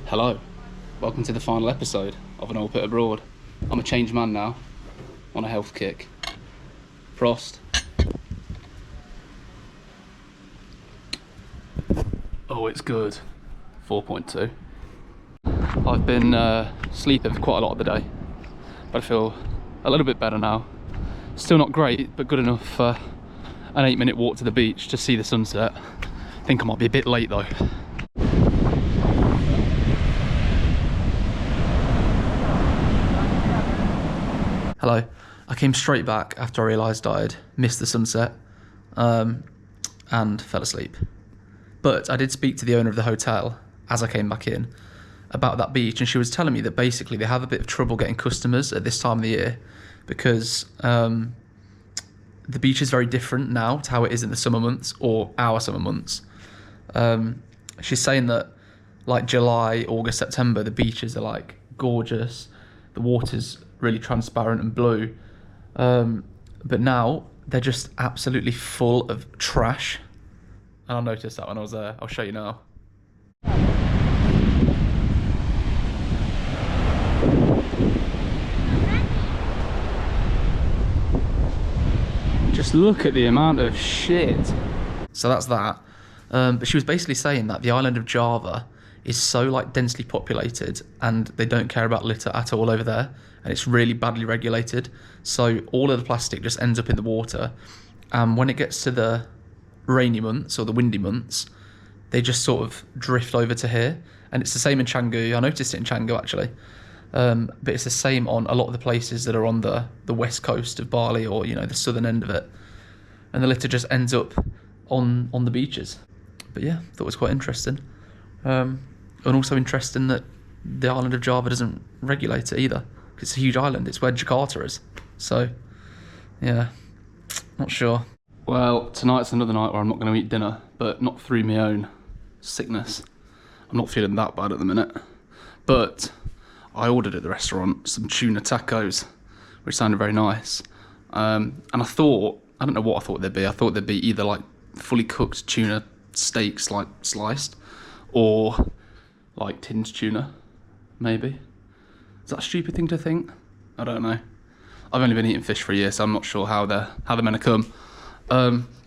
Hello, welcome to the final episode of An Old Pit Abroad. I'm a changed man now, on a health kick. Frost. Oh, it's good. 4.2. I've been sleeping for quite a lot of the day, but I feel a little bit better now. Still not great, but good enough for an 8-minute walk to the beach to see the sunset. I think I might be a bit late though. Hello. I came straight back after I realised I'd missed the sunset and fell asleep. But I did speak to the owner of the hotel as I came back in about that beach, and she was telling me that basically they have a bit of trouble getting customers at this time of the year because the beach is very different now to how it is in the summer months or our summer months. She's saying that like July, August, September, the beaches are like gorgeous. The water's really transparent and blue. But now they're just absolutely full of trash. And I noticed that when I was there. I'll show you now. Just look at the amount of shit. So that's that. But she was basically saying that the island of Java is so like densely populated and they don't care about litter at all over there, and it's really badly regulated, so all of the plastic just ends up in the water, and when it gets to the rainy months or the windy months, they just sort of drift over to here. And it's the same in Canggu. I noticed it in Canggu actually, but it's the same on a lot of the places that are on the west coast of Bali, or you know, the southern end of it, and the litter just ends up on the beaches. But yeah, thought it was quite interesting. And also interesting that the island of Java doesn't regulate it either. It's a huge island. It's where Jakarta is. So, yeah, not sure. Well, tonight's another night where I'm not going to eat dinner, but not through my own sickness. I'm not feeling that bad at the minute. But I ordered at the restaurant some tuna tacos, which sounded very nice. And I thought, I don't know what I thought they'd be. I thought they'd be either like fully cooked tuna steaks, like sliced, or like tinned tuna, maybe. Is that a stupid thing to think? I don't know. I've only been eating fish for a year, so I'm not sure how they're meant to come.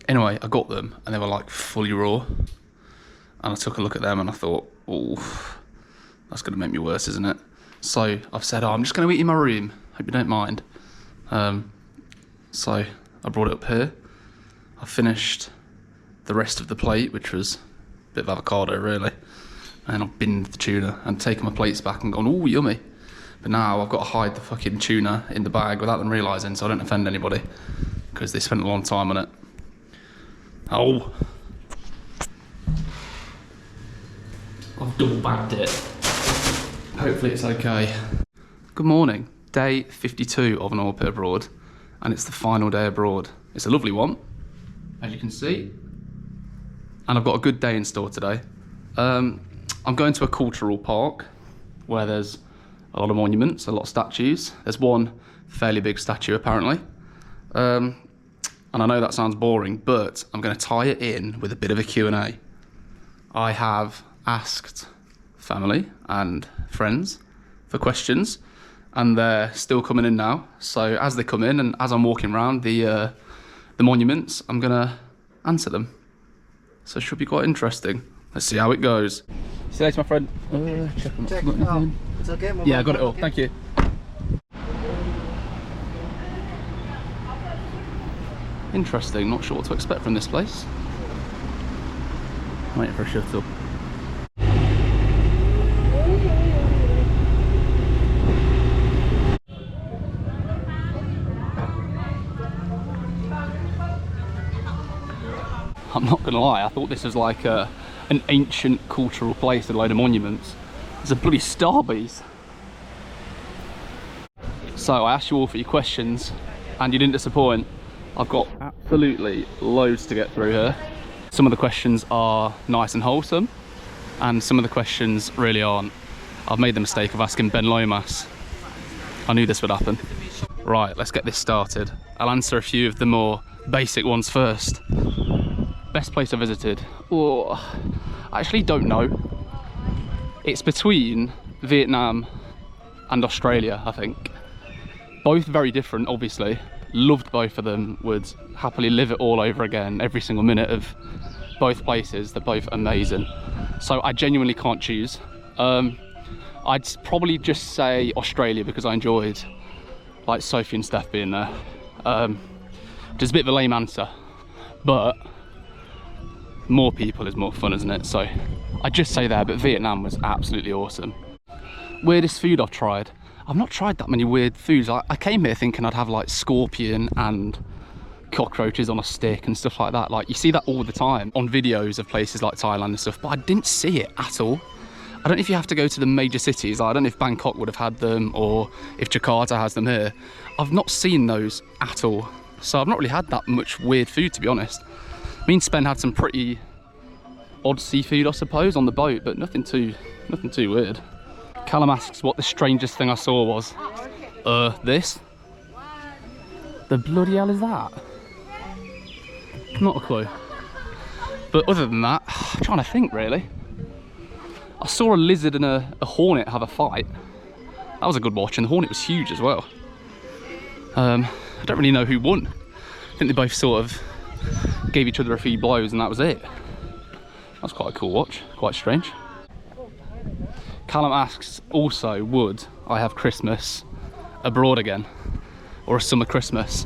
Anyway, I got them and they were like fully raw, and I took a look at them and I thought, oh, that's gonna make me worse, isn't it? So I've said, oh, I'm just gonna eat in my room, hope you don't mind. So I brought it up here. I finished the rest of the plate, which was a bit of avocado really, and I've binned the tuna and taken my plates back and gone, oh, yummy. But now I've got to hide the fucking tuna in the bag without them realising, so I don't offend anybody, because they spent a long time on it. Oh, I've double bagged it. Hopefully it's okay. Good morning, day 52 of An Old Pit Abroad, and it's the final day abroad. It's a lovely one, as you can see, and I've got a good day in store today. I'm going to a cultural park where there's a lot of monuments, a lot of statues. There's one fairly big statue apparently. And I know that sounds boring, but I'm going to tie it in with a bit of a Q&A. I have asked family and friends for questions, and they're still coming in now. So as they come in and as I'm walking around the monuments, I'm going to answer them. So it should be quite interesting. Let's see how it goes. See you later, my friend. Check it out. It's okay, yeah, I got it all. Okay. Thank you. Interesting. Not sure what to expect from this place. I'm waiting for a shuttle. I'm not gonna lie, I thought this was like an ancient cultural place with a load of monuments. There's a bloody Starbucks. So I asked you all for your questions and you didn't disappoint. I've got absolutely loads to get through here. Some of the questions are nice and wholesome, and some of the questions really aren't. I've made the mistake of asking Ben Lomas. I knew this would happen. Right, let's get this started. I'll answer a few of the more basic ones first. Best place I visited? Oh, I actually don't know. It's between Vietnam and Australia, I think. Both very different, obviously. Loved both of them, would happily live it all over again, every single minute of both places. They're both amazing. So I genuinely can't choose. I'd probably just say Australia because I enjoyed like Sophie and Steph being there. Which is a bit of a lame answer, but more people is more fun, isn't it? So I'd just say there, but Vietnam was absolutely awesome. Weirdest food I've tried. I've not tried that many weird foods. I came here thinking I'd have like scorpion and cockroaches on a stick and stuff like that. Like you see that all the time on videos of places like Thailand and stuff, but I didn't see it at all. I don't know if you have to go to the major cities. I don't know if Bangkok would have had them or if Jakarta has them here. I've not seen those at all. So I've not really had that much weird food, to be honest. Me and Spen had some pretty odd seafood, I suppose, on the boat, but nothing too weird. Callum asks what the strangest thing I saw was. This. The bloody hell is that? Not a clue. But other than that, I'm trying to think really. I saw a lizard and a hornet have a fight. That was a good watch, and the hornet was huge as well. I don't really know who won. I think they both sort of gave each other a few blows and that was it. That's quite a cool watch, quite strange. Callum asks also, would I have Christmas abroad again? Or a summer Christmas?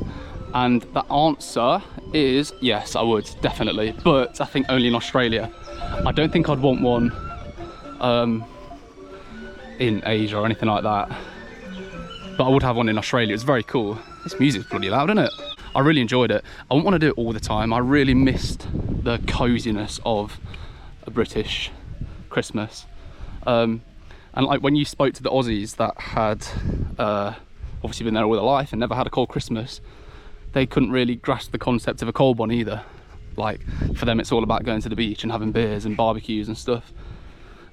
And the answer is yes, I would, definitely. But I think only in Australia. I don't think I'd want one in Asia or anything like that. But I would have one in Australia. It's very cool. This music's bloody loud, isn't it? I really enjoyed it. I wouldn't want to do it all the time. I really missed the coziness of a British Christmas. And like when you spoke to the Aussies that had obviously been there all their life and never had a cold Christmas, they couldn't really grasp the concept of a cold one either. Like for them it's all about going to the beach and having beers and barbecues and stuff.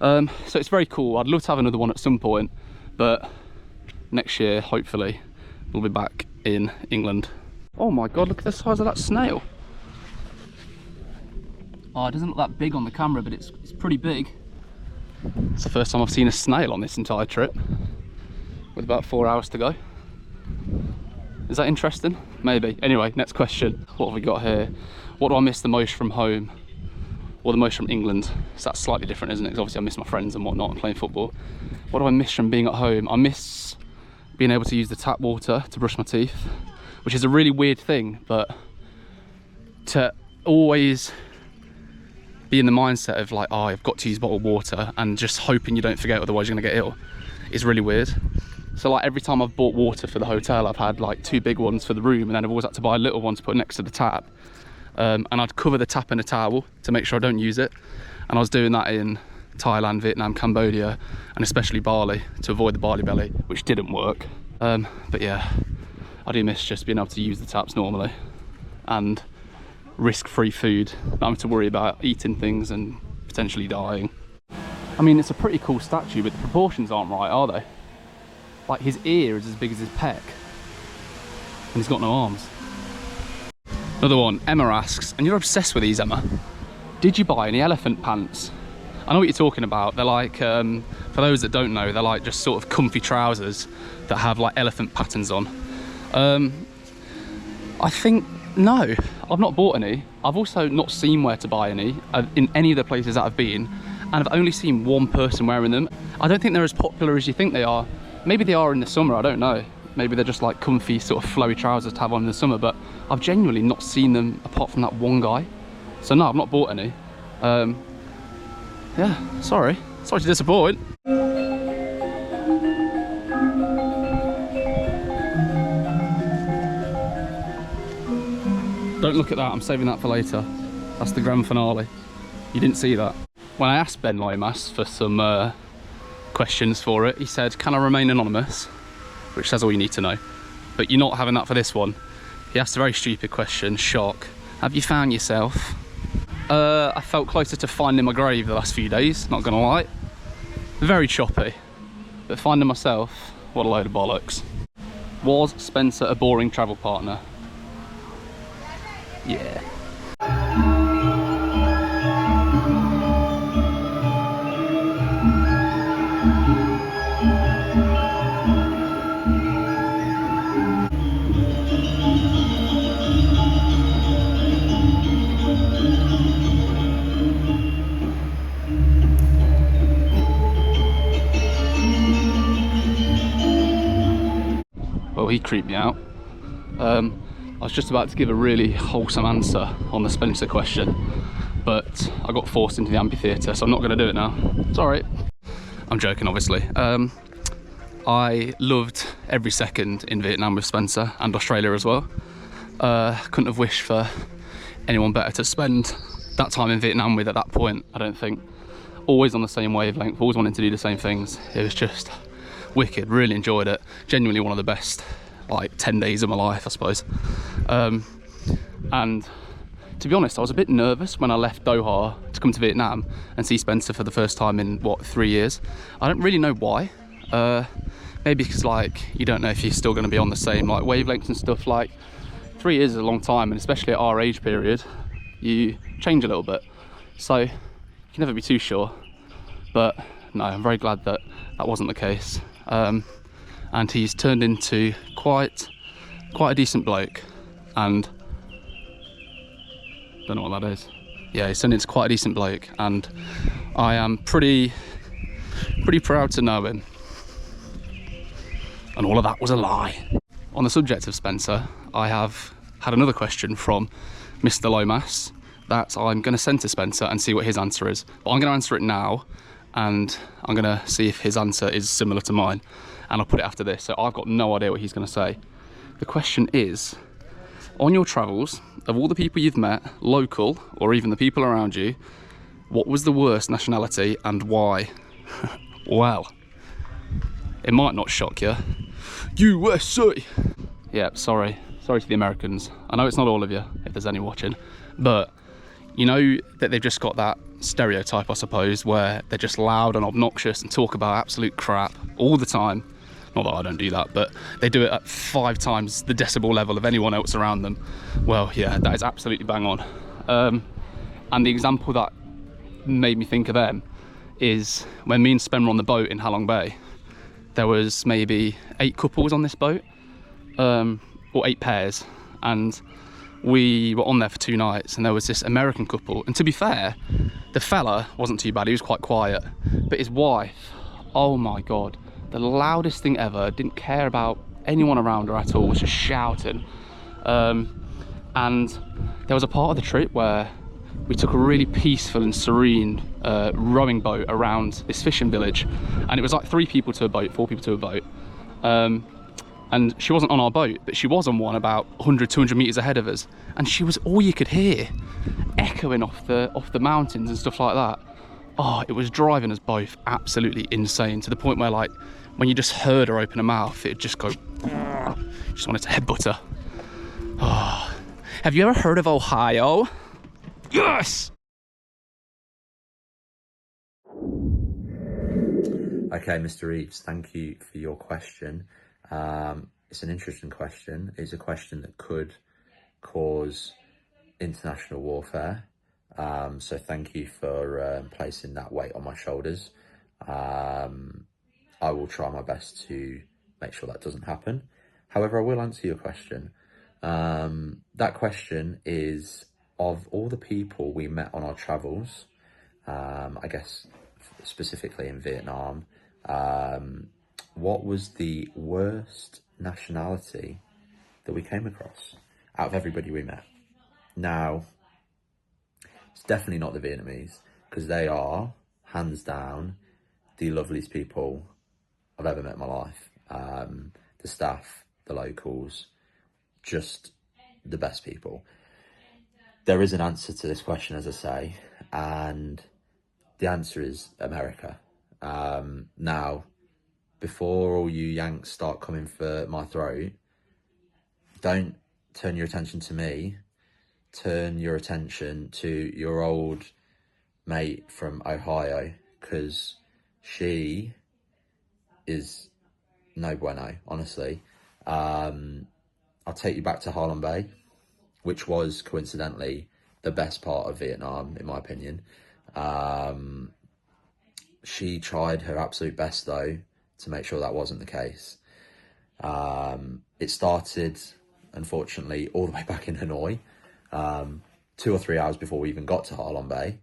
So it's very cool. I'd love to have another one at some point, but next year hopefully we'll be back in England. Oh my god, look at the size of that snail. Oh, it doesn't look that big on the camera, but it's pretty big. It's the first time I've seen a snail on this entire trip, with about 4 hours to go. Is that interesting? Maybe. Anyway, next question. What have we got here? What do I miss the most from home? Or the most from England? So that's slightly different, isn't it? Because obviously I miss my friends and whatnot and playing football. What do I miss from being at home? I miss being able to use the tap water to brush my teeth, which is a really weird thing, but to always be in the mindset of like, oh, I've got to use bottled water and just hoping you don't forget, otherwise you're gonna get ill, is really weird. So like every time I've bought water for the hotel, I've had like 2 big ones for the room, and then I've always had to buy a little one to put next to the tap. And I'd cover the tap in a towel to make sure I don't use it. And I was doing that in Thailand, Vietnam, Cambodia, and especially Bali, to avoid the barley belly, which didn't work. But yeah, I do miss just being able to use the taps normally and risk-free food, not having to worry about eating things and potentially dying. I mean, it's a pretty cool statue, but the proportions aren't right, are they? Like his ear is as big as his pec, and he's got no arms. Another one, Emma asks, and you're obsessed with these, Emma, did you buy any elephant pants? I know what you're talking about. They're like, for those that don't know, they're like just sort of comfy trousers that have like elephant patterns on. I think, no, I've not bought any. I've also not seen where to buy any in any of the places that I've been, and I've only seen one person wearing them. I don't think they're as popular as you think they are. Maybe they are in the summer, I don't know. Maybe they're just like comfy sort of flowy trousers to have on in the summer, but I've genuinely not seen them apart from that one guy. So no, I've not bought any. Yeah, sorry to disappoint. Don't look at that, I'm saving that for later. That's the grand finale. You didn't see that. When I asked Ben Lomas for some questions for it, he said, can I remain anonymous? Which says all you need to know. But you're not having that for this one. He asked a very stupid question, shock. Have you found yourself? I felt closer to finding my grave the last few days, not gonna lie. Very choppy. But finding myself, what a load of bollocks. Was Spencer a boring travel partner? Yeah. Well, he creeped me out. I was just about to give a really wholesome answer on the Spencer question, but I got forced into the amphitheatre, so I'm not going to do it now. It's alright. I'm joking, obviously. I loved every second in Vietnam with Spencer, and Australia as well. Couldn't have wished for anyone better to spend that time in Vietnam with at that point, I don't think. Always on the same wavelength, always wanting to do the same things. It was just wicked, really enjoyed it. Genuinely one of the best, like, 10 days of my life, I suppose. And to be honest, I was a bit nervous when I left Doha to come to Vietnam and see Spencer for the first time in, what, 3 years. I don't really know why. Maybe because, like, you don't know if you're still going to be on the same, like, wavelengths and stuff. Like, 3 years is a long time, and especially at our age period, you change a little bit. So you can never be too sure. But no, I'm very glad that that wasn't the case. And he's turned into quite a decent bloke, and don't know what that is. Yeah, he's turned into quite a decent bloke, and I am pretty proud to know him. And all of that was a lie. On the subject of Spencer, I have had another question from Mr. Lomas that I'm going to send to Spencer and see what his answer is. But I'm going to answer it now, and I'm going to see if his answer is similar to mine, and I'll put it after this. So I've got no idea what he's going to say. The question is, on your travels, of all the people you've met, local or even the people around you, what was the worst nationality and why? Well, it might not shock you. USA! Yeah, sorry to the Americans. I know it's not all of you, if there's any watching, but you know that they've just got that stereotype, I suppose, where they're just loud and obnoxious and talk about absolute crap all the time. Not that I don't do that, but they do it at 5 times the decibel level of anyone else around them. Well, yeah, that is absolutely bang on. And the example that made me think of them is when me and Spen were on the boat in Halong Bay. There was maybe 8 couples on this boat, or 8 pairs, and we were on there for 2 nights, and there was this American couple, and to be fair, the fella wasn't too bad, he was quite quiet, but his wife, oh my god, the loudest thing ever, didn't care about anyone around her at all, was just shouting. And there was a part of the trip where we took a really peaceful and serene rowing boat around this fishing village, and it was like 3 people to a boat, 4 people to a boat. And she wasn't on our boat, but she was on one about 100, 200 meters ahead of us, and she was all you could hear, echoing off the mountains and stuff like that. Oh, it was driving us both absolutely insane, to the point where, like, when you just heard her open her mouth, it'd just go, just wanted to headbutt her. Oh. Have you ever heard of Ohio? Yes! Okay, Mr. Eves, thank you for your question. It's an interesting question. It's a question that could cause international warfare. So thank you for placing that weight on my shoulders. I will try my best to make sure that doesn't happen. However, I will answer your question. That question is, of all the people we met on our travels, I guess specifically in Vietnam, what was the worst nationality that we came across out of everybody we met? Now, it's definitely not the Vietnamese, because they are, hands down, the loveliest people I've ever met in my life. The staff, the locals, just the best people. There is an answer to this question, as I say, and the answer is America. Now, before all you Yanks start coming for my throat, don't turn your attention to me. Turn your attention to your old mate from Ohio, because she is no bueno, honestly. I'll take you back to Halong Bay, which was coincidentally the best part of Vietnam, in my opinion. She tried her absolute best, though, to make sure that wasn't the case. It started, unfortunately, all the way back in Hanoi, 2 or 3 hours before we even got to Ha Long Bay,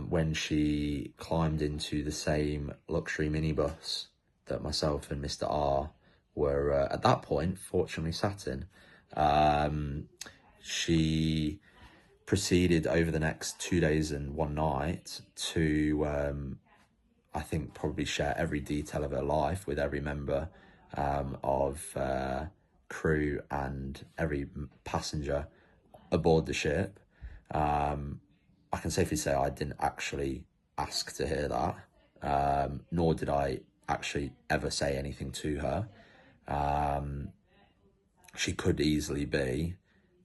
when she climbed into the same luxury minibus that myself and Mr. R were, at that point, fortunately sat in. She proceeded over the next 2 days and 1 night to, I think, probably share every detail of her life with every member of crew and every passenger aboard the ship. I can safely say I didn't actually ask to hear that, nor did I actually ever say anything to her. She could easily be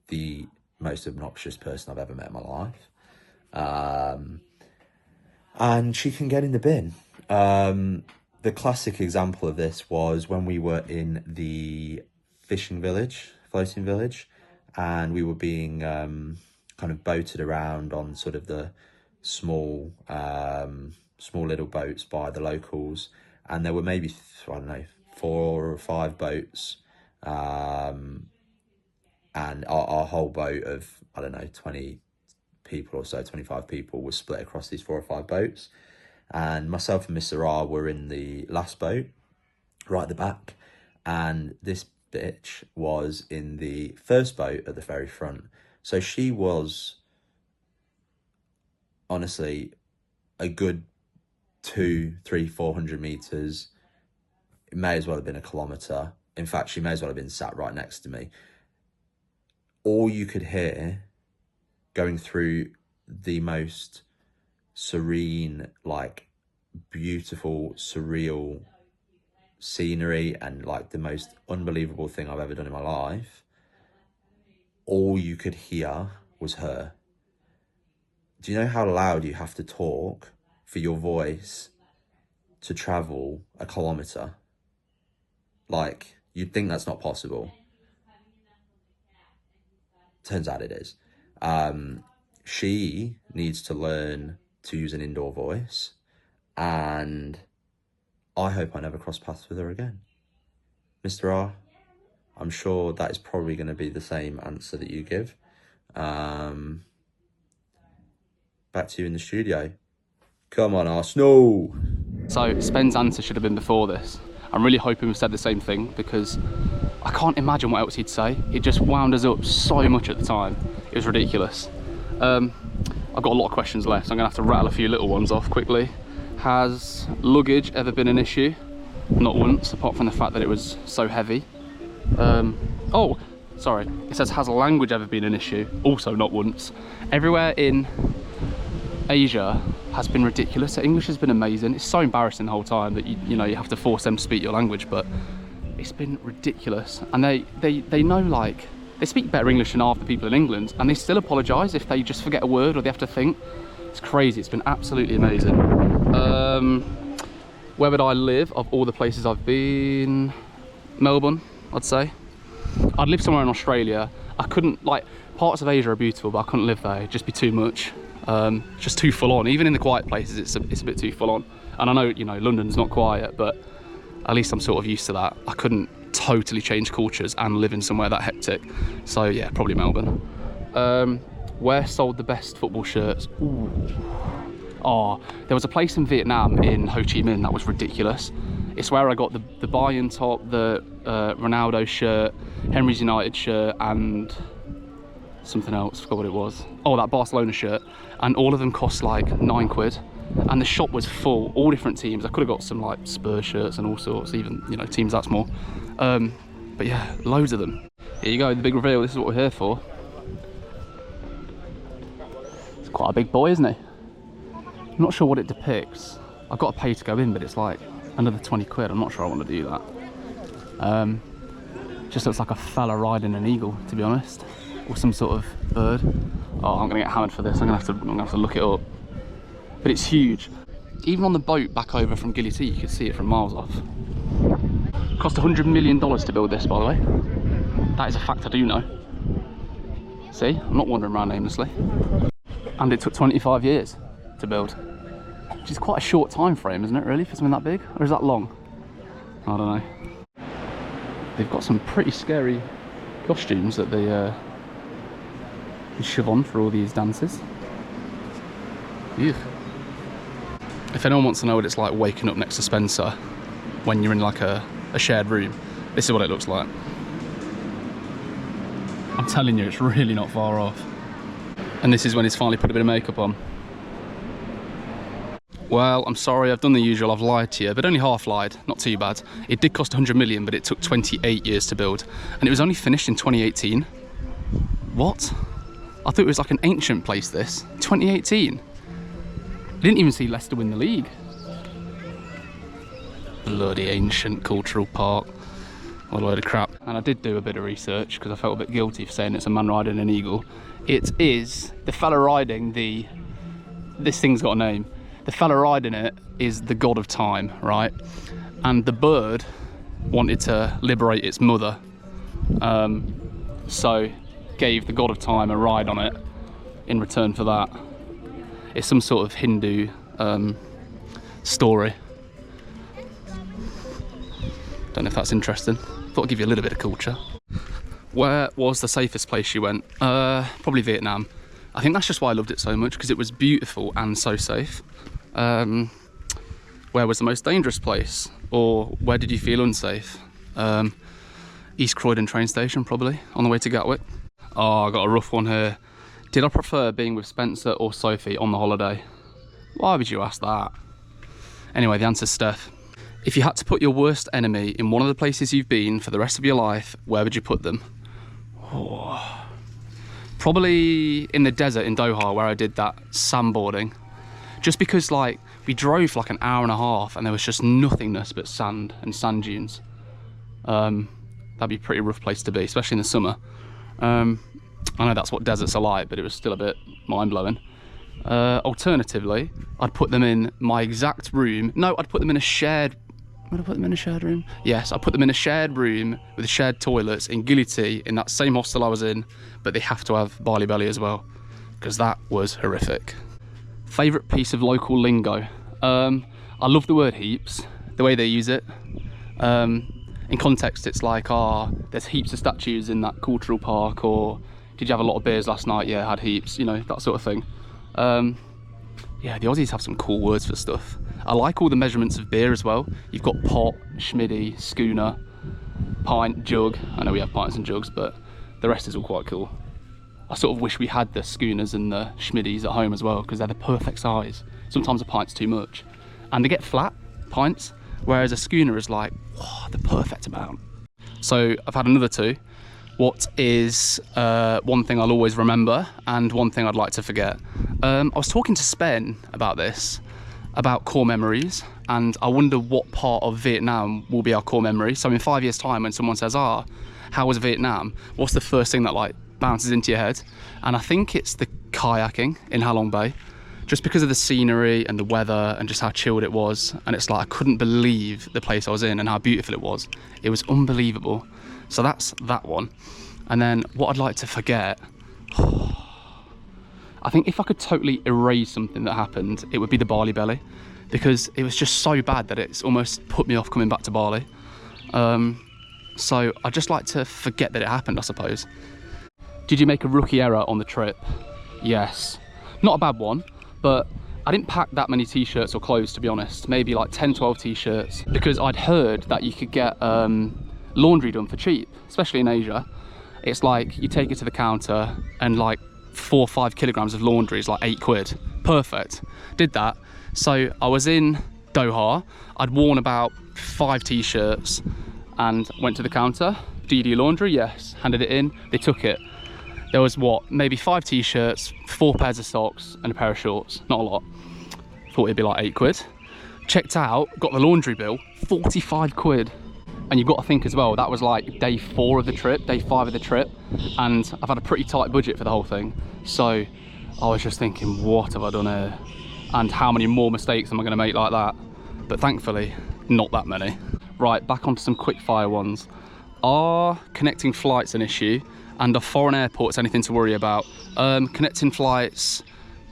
the most obnoxious person I've ever met in my life. And she can get in the bin. The classic example of this was when we were in the floating village, and we were being kind of boated around on sort of the small little boats by the locals, and there were maybe, I don't know, 4 or 5 boats, and our whole boat of, I don't know, 20 people or so, 25 people, was split across these 4 or 5 boats, and myself and Mr. R were in the last boat right at the back, and this bitch was in the first boat at the very front. So she was honestly a good 200, 300, 400 meters. It may as well have been a kilometer. In fact, she may as well have been sat right next to me. All you could hear going through the most serene, like, beautiful, surreal scenery and like the most unbelievable thing I've ever done in my life, all you could hear was her. Do you know how loud you have to talk for your voice to travel a kilometer? Like, you'd think that's not possible. Turns out it is. She needs to learn to use an indoor voice, and I hope I never cross paths with her again. Mr. R, I'm sure that is probably going to be the same answer that you give. Back to you in the studio. Come on, Arsenal. So Spen's answer should have been before this. I'm really hoping we said the same thing, because I can't imagine what else he'd say. It just wound us up so much at the time. It was ridiculous. I've got a lot of questions left, so I'm gonna have to rattle a few little ones off quickly. Has luggage ever been an issue? Not once, apart from the fact that it was so heavy. Oh, sorry. It says, has language ever been an issue? Also not once. Everywhere in Asia has been ridiculous. English has been amazing. It's so embarrassing the whole time that you know you have to force them to speak your language, but it's been ridiculous. And they know, like, they speak better English than half the people in England, and they still apologise if they just forget a word or they have to think. It's crazy. It's been absolutely amazing. Where would I live of all the places I've been? Melbourne, I'd say. I'd live somewhere in Australia. I couldn't, like, parts of Asia are beautiful, but I couldn't live there. It'd just be too much. Just too full on. Even in the quiet places, it's a bit too full on. And I know, you know, London's not quiet, but at least I'm sort of used to that. I couldn't totally change cultures and live in somewhere that hectic. So yeah, probably Melbourne. Where sold the best football shirts? Ooh. Oh, there was a place in Vietnam in Ho Chi Minh that was ridiculous. It's where I got the Bayern top, the Ronaldo shirt, Henry's United shirt, and something else, forgot what it was. Oh, that Barcelona shirt. And all of them cost like £9. And the shop was full, all different teams. I could have got some like Spurs shirts and all sorts, even, you know, teams that small. But yeah, loads of them. Here you go, the big reveal. This is what we're here for. It's quite a big boy, isn't he? I'm not sure what it depicts. I've got to pay to go in, but it's like another 20 quid. I'm not sure I want to do that. Just looks like a fella riding an eagle, to be honest, or some sort of bird. Oh, I'm gonna get hammered for this. I'm gonna have to look it up. But it's huge. Even on the boat back over from Gili T, you could see it from miles off. Cost $100 million to build this, by the way. That is a fact I do know. See, I'm not wandering around aimlessly. And it took 25 years to build. which is quite a short time frame, isn't it, really, for something that big? Or is that long? I don't know. They've got some pretty scary costumes that they shove on for all these dances. Ew. If anyone wants to know what it's like waking up next to Spencer when you're in like a shared room, this is what it looks like. I'm telling you, it's really not far off. And this is when he's finally put a bit of makeup on. Well, I'm sorry, I've done the usual, I've lied to you, but only half lied, not too bad. It did cost 100 million, but it took 28 years to build. And it was only finished in 2018. What? I thought it was like an ancient place, this. 2018. I didn't even see Leicester win the league. Bloody ancient cultural park. What a load of crap. And I did do a bit of research because I felt a bit guilty for saying it's a man riding an eagle. It is the fella riding the... This thing's got a name. The fella riding it is the god of time, right? And the bird wanted to liberate its mother. So gave the god of time a ride on it in return for that. It's some sort of Hindu story. Don't know if that's interesting. Thought I'd give you a little bit of culture. Where was the safest place you went? Probably Vietnam. I think that's just why I loved it so much, because it was beautiful and so safe. Where was the most dangerous place? Or where did you feel unsafe? East Croydon train station, probably, on the way to Gatwick. Oh, I got a rough one here. Did I prefer being with Spencer or Sophie on the holiday? Why would you ask that? Anyway, the answer's Steph. If you had to put your worst enemy in one of the places you've been for the rest of your life, where would you put them? Oh. Probably in the desert in Doha, where I did that sandboarding. Just because, like, we drove for like an hour and a half and there was just nothingness but sand and sand dunes. That'd be a pretty rough place to be, especially in the summer. I know that's what deserts are like, but it was still a bit mind-blowing. Alternatively, I'd put them in my exact room. No, I'd put them in a shared... Would I put them in a shared room? Yes, I'd put them in a shared room with shared toilets in Gility, in that same hostel I was in, but they have to have barley belly as well, because that was horrific. Favourite piece of local lingo? I love the word heaps, the way they use it. In context, it's like, there's heaps of statues in that cultural park, or did you have a lot of beers last night? Yeah, I had heaps, you know, that sort of thing. Yeah, the Aussies have some cool words for stuff. I like all the measurements of beer as well. You've got pot, schmiddy, schooner, pint, jug. I know we have pints and jugs, but the rest is all quite cool. I sort of wish we had the schooners and the schmiddies at home as well, because they're the perfect size. Sometimes a pint's too much. And they get flat, pints, whereas a schooner is like, oh, the perfect amount. So I've had another two. What is one thing I'll always remember and one thing I'd like to forget? I was talking to Spen about this, about core memories, and I wonder what part of Vietnam will be our core memory. So in 5 years' time, when someone says, how was Vietnam? What's the first thing that like bounces into your head? And I think it's the kayaking in Ha Long Bay, just because of the scenery and the weather and just how chilled it was. And it's like, I couldn't believe the place I was in and how beautiful it was. It was unbelievable. So that's that one. And then what I'd like to forget, I think if I could totally erase something that happened, it would be the barley belly, because it was just so bad that it's almost put me off coming back to Bali. So I'd just like to forget that it happened, I suppose. Did you make a rookie error on the trip? Yes. Not a bad one, but I didn't pack that many t-shirts or clothes, to be honest. Maybe like 10, 12 t-shirts, because I'd heard that you could get laundry done for cheap, especially in Asia. It's like you take it to the counter and like 4 or 5 kilograms of laundry is like £8. Perfect. Did that. So I was in Doha, I'd worn about 5 t-shirts and went to the counter. Do you do laundry? Yes. Handed it in, they took it. There was what, maybe 5 t-shirts, 4 pairs of socks and a pair of shorts. Not a lot. Thought it'd be like £8. Checked out, got the laundry bill, £45. And you've got to think as well, that was like day 4 of the trip, day 5 of the trip, and I've had a pretty tight budget for the whole thing. So I was just thinking, what have I done here? And how many more mistakes am I going to make like that? But thankfully, not that many. Right, back onto some quick fire ones. Are connecting flights an issue? And are foreign airports anything to worry about? Connecting flights,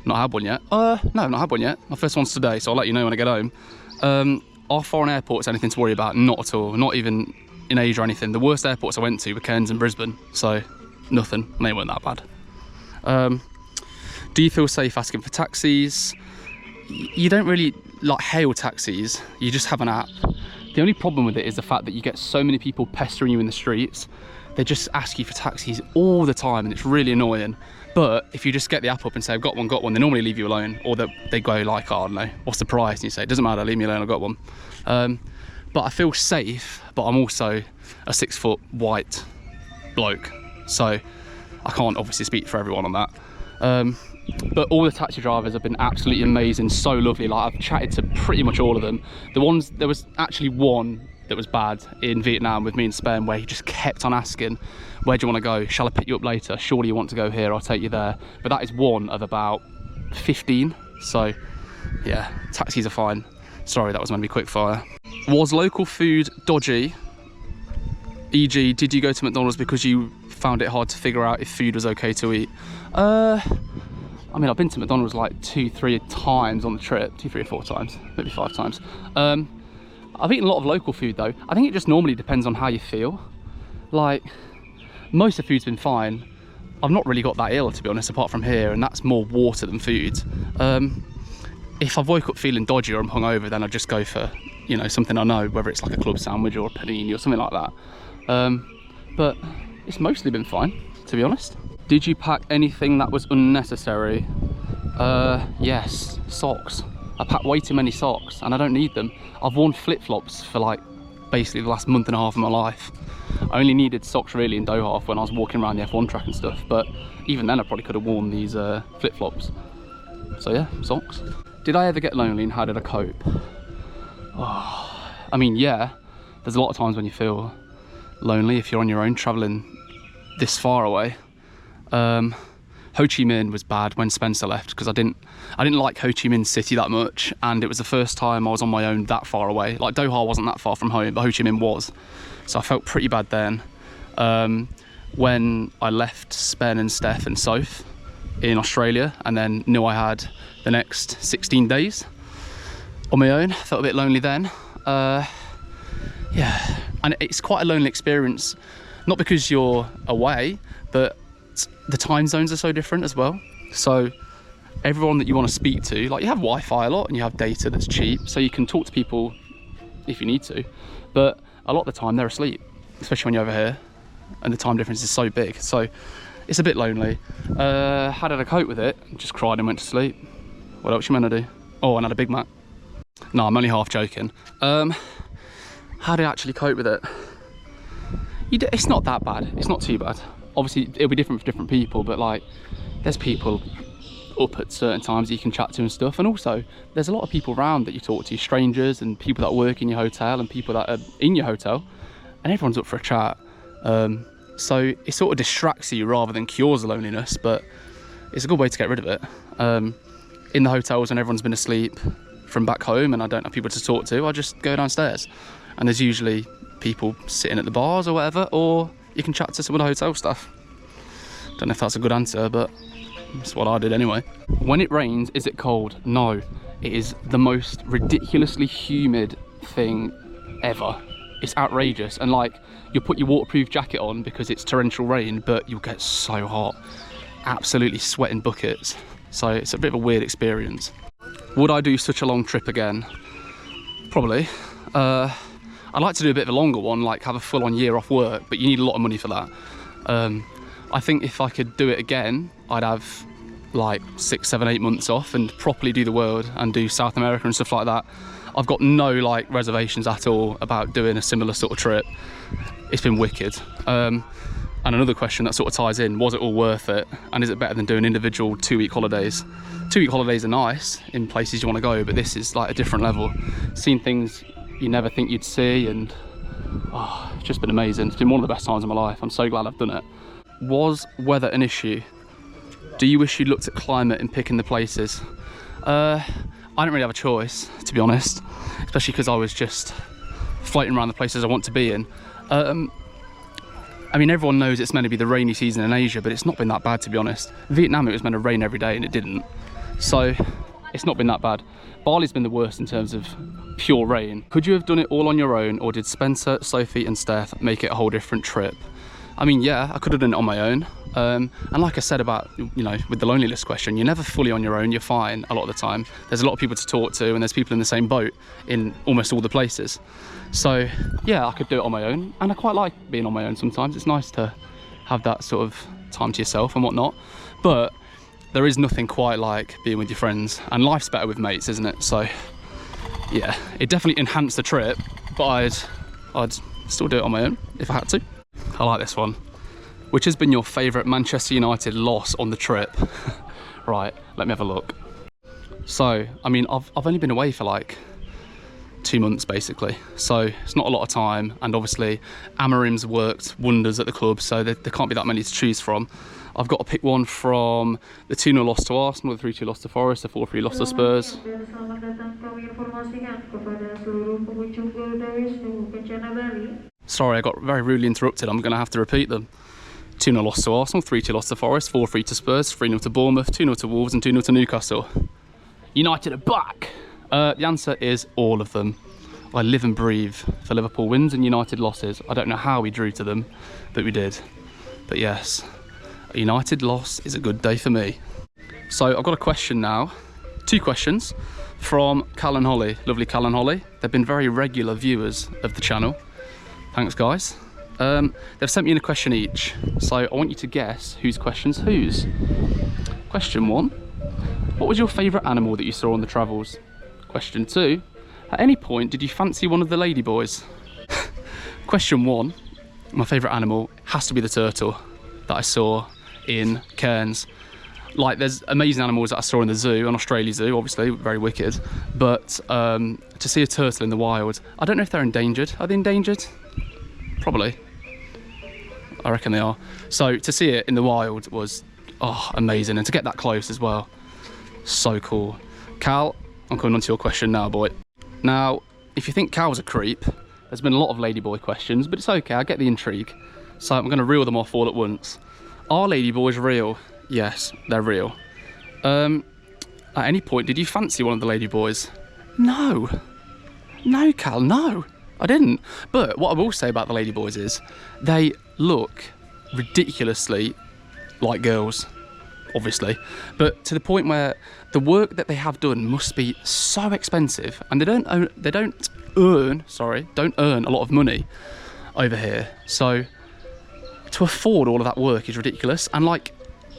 Not had one yet. No, not had one yet. My first one's today, so I'll let you know when I get home. Our foreign airports anything to worry about? Not at all. Not even in Asia or anything. The worst airports I went to were Cairns and Brisbane, so nothing. They weren't that bad. Do you feel safe asking for taxis? You don't really like hail taxis. You just have an app. The only problem with it is the fact that you get so many people pestering you in the streets. They just ask you for taxis all the time, and it's really annoying. But if you just get the app up and say, I've got one, they normally leave you alone, or they go like, oh, I don't know, what's the price? And you say, it doesn't matter, leave me alone, I've got one. But I feel safe, but I'm also a 6 foot white bloke. So I can't obviously speak for everyone on that. But all the taxi drivers have been absolutely amazing, so lovely. Like, I've chatted to pretty much all of them. There was actually one that was bad in Vietnam with me and Spain, where he just kept on asking, where do you want to go? Shall I pick you up later? Surely you want to go here, I'll take you there. But that is one of about 15. So yeah, taxis are fine. Sorry, that was meant to be quick fire. Was local food dodgy? E.g., did you go to McDonald's because you found it hard to figure out if food was okay to eat? I mean, I've been to McDonald's like 2-3 times on the trip, 2, 3 or 4 times, maybe 5 times. I've eaten a lot of local food though. I think it just normally depends on how you feel. Like, most of the food's been fine. I've not really got that ill, to be honest, apart from here, and that's more water than food. If I've woke up feeling dodgy or I'm hungover, then I just go for, you know, something I know, whether it's like a club sandwich or a panini or something like that. But it's mostly been fine, to be honest. Did you pack anything that was unnecessary? Yes, socks. I packed way too many socks and I don't need them. I've worn flip-flops for like basically the last month and a half of my life. I only needed socks really in Doha when I was walking around the F1 track and stuff, but even then I probably could have worn these flip-flops. So yeah, socks. Did I ever get lonely and how did I cope? Oh, I mean, yeah, there's a lot of times when you feel lonely if you're on your own traveling this far away. Ho Chi Minh was bad when Spencer left because I didn't like Ho Chi Minh City that much, and it was the first time I was on my own that far away. Like, Doha wasn't that far from home, but Ho Chi Minh was, so I felt pretty bad then. When I left Spen and Steph and Soph in Australia and then knew I had the next 16 days on my own, I felt a bit lonely then. Yeah, and it's quite a lonely experience, not because you're away, but the time zones are so different as well. So everyone that you want to speak to, like, you have Wi-Fi a lot and you have data that's cheap, so you can talk to people if you need to, but a lot of the time they're asleep, especially when you're over here and the time difference is so big, so it's a bit lonely. How did I cope with it? Just cried and went to sleep. What else you meant to do? Oh, and had a Big Mac. No, I'm only half joking. How did I actually cope with it? It's not that bad, it's not too bad. Obviously it'll be different for different people, but like, there's people up at certain times that you can chat to and stuff, and also there's a lot of people around that you talk to, strangers and people that work in your hotel and people that are in your hotel, and everyone's up for a chat. So it sort of distracts you rather than cures the loneliness, but it's a good way to get rid of it. In the hotels when everyone's been asleep from back home and I don't have people to talk to, I just go downstairs and there's usually people sitting at the bars or whatever, or you can chat to some of the hotel staff. Don't know if that's a good answer, but that's what I did anyway. When it rains, is it cold? No, it is the most ridiculously humid thing ever. It's outrageous, and like, you'll put your waterproof jacket on because it's torrential rain, but you'll get so hot, absolutely sweating buckets. So it's a bit of a weird experience. Would I do such a long trip again? Probably. I'd like to do a bit of a longer one, like have a full-on year off work, but you need a lot of money for that. I think if I could do it again, I'd have like 6, 7, 8 months off and properly do the world and do South America and stuff like that. I've got no like reservations at all about doing a similar sort of trip. It's been wicked. And another question that sort of ties in, was it all worth it? And is it better than doing individual 2-week holidays? 2-week holidays are nice in places you want to go, but this is like a different level. Seeing things you never think you'd see, and oh, it's just been amazing. It's been one of the best times of my life. I'm so glad I've done it. Was weather an issue? Do you wish you'd looked at climate in picking the places? I didn't really have a choice, to be honest, especially because I was just floating around the places I want to be in. I mean, everyone knows it's meant to be the rainy season in Asia, but it's not been that bad, to be honest. Vietnam, it was meant to rain every day and it didn't. So it's not been that bad. Bali's been the worst in terms of pure rain. Could you have done it all on your own, or did Spencer, Sophie and Steph make it a whole different trip? I mean, yeah, I could have done it on my own. And like I said about, you know, with the loneliness question, you're never fully on your own, you're fine a lot of the time. There's a lot of people to talk to, and there's people in the same boat in almost all the places. So yeah, I could do it on my own, and I quite like being on my own sometimes. It's nice to have that sort of time to yourself and whatnot. But there is nothing quite like being with your friends, and life's better with mates, isn't it? So yeah, it definitely enhanced the trip, but I'd still do it on my own if I had to. I like this one. Which has been your favourite Manchester United loss on the trip? Right, let me have a look. So, I mean, I've only been away for like 2 months basically, so it's not a lot of time, and obviously Amarim's worked wonders at the club, so there can't be that many to choose from. I've got to pick one from the 2-0 loss to Arsenal, the 3-2 loss to Forest, the 4-3 loss to Spurs. Sorry, I got very rudely interrupted. I'm going to have to repeat them. 2-0 loss to Arsenal, 3-2 loss to Forest, 4-3 to Spurs, 3-0 to Bournemouth, 2-0 to Wolves and 2-0 to Newcastle. United are back! The answer is all of them. I live and breathe for Liverpool wins and United losses. I don't know how we drew to them, but we did. But yes, a United loss is a good day for me. So I've got a question now, 2 questions from Cal and Holly, lovely Cal and Holly. They've been very regular viewers of the channel. Thanks guys. They've sent me in a question each, so I want you to guess whose question's whose. Question 1, what was your favourite animal that you saw on the travels? Question 2, at any point did you fancy one of the ladyboys? Question 1, my favourite animal has to be the turtle that I saw in Cairns. Like, there's amazing animals that I saw in the zoo, an Australia zoo, obviously, very wicked, but to see a turtle in the wild, I don't know if they're endangered. Are they endangered? Probably. I reckon they are. So to see it in the wild was, oh, amazing, and to get that close as well, so cool. Cal, I'm coming on to your question now, boy. Now, if you think Cal's a creep, there's been a lot of ladyboy questions, but it's okay, I get the intrigue. So I'm going to reel them off all at once. Are ladyboys real? Yes, they're real. At any point, did you fancy one of the ladyboys? No. No, Cal, no. I didn't. But what I will say about the ladyboys is they look ridiculously like girls, obviously, but to the point where the work that they have done must be so expensive, and they don't earn a lot of money over here. So to afford all of that work is ridiculous, and like,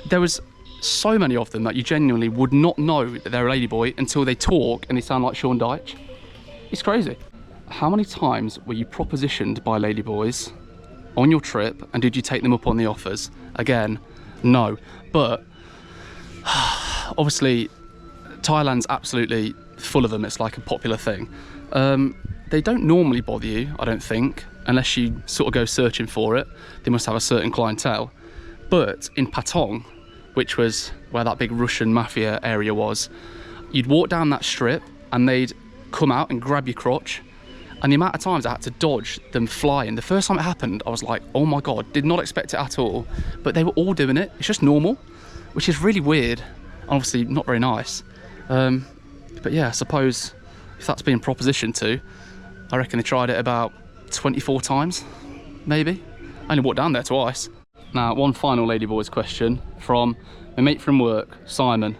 there was so many of them that you genuinely would not know that they're a ladyboy until they talk and they sound like Sean Dyche. It's crazy. How many times were you propositioned by ladyboys on your trip, and did you take them up on the offers? Again, no. But obviously Thailand's absolutely full of them. It's like a popular thing. They don't normally bother you, I don't think, unless you sort of go searching for it. They must have a certain clientele. But in Patong, which was where that big Russian mafia area was, you'd walk down that strip and they'd come out and grab your crotch. And the amount of times I had to dodge them flying, the first time it happened, I was like, oh my God, did not expect it at all. But they were all doing it. It's just normal, which is really weird. Obviously not very nice. But yeah, I suppose if that's being propositioned to, I reckon they tried it about 24 times, maybe. I only walked down there twice. Now, one final ladyboys question from my mate from work, Simon,